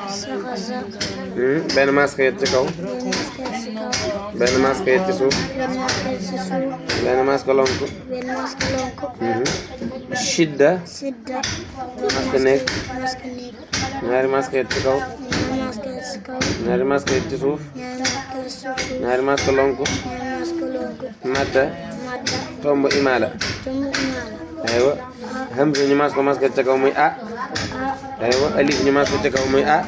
saxasa benn masque ci kaw benn masque ci kaw benn masque ci suuf benn masque ci suuf benn masque lonk benn masque lonk shidda sidda masque nekk masque nekk ñaari masque ci kaw ñaari masque ci kaw ñaari masque ci suuf ñaari masque ci suuf ñaari masque lonk ñaari masque lonk madda madda tomb imaala tomb imaala aywa hamza ñu masque ci kaw muy a aywa alif ñu masque ci kaw muy a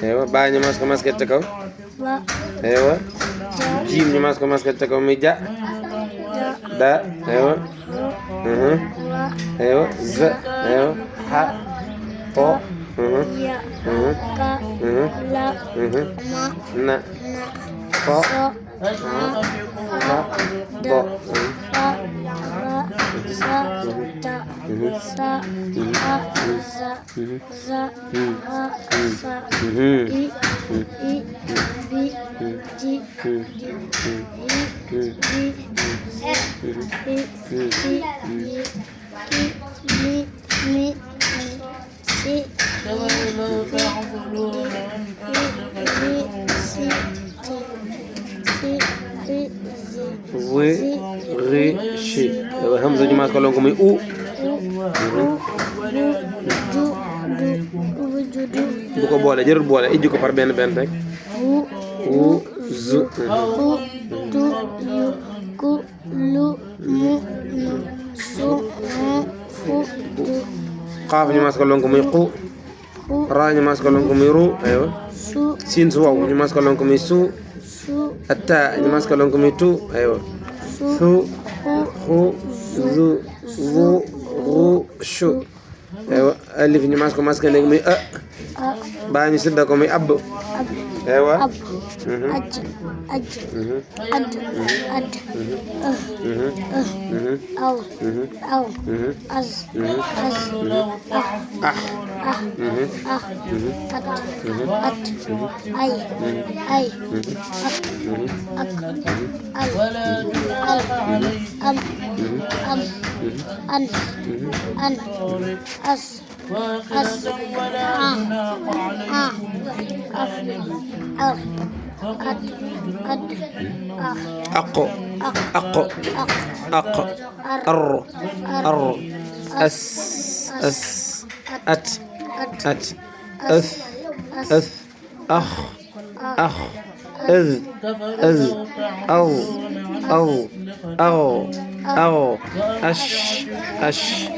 aywa baa ñu masque ci kaw ba aywa jiim ñu masque ci kaw muy ja da aywa aywa za aywa ha o ya ka la ma na so fa fa bo fa ra sa ta sa ha za za ha sa i bi ji rishi hamza ñu masque lonk muy u bu ko boole jërul boole ijji ko par benn rek u zu du yu ku lu mu nu su mu fu du xaaf ñu masque lonk muy xu raa ñu masque lonk muy ru aywa su siin su wow ñu masque lonk muy su su atta ñu masque lonk muy tu aywa su xu zu zu ru shu aywa alif ñu masque léegi muy a baa ñu sidda ko muy ab aywa ab aj aj ad ad aw aw az az ah at ay ay ak al am an as aqo ar as at akh az aw ash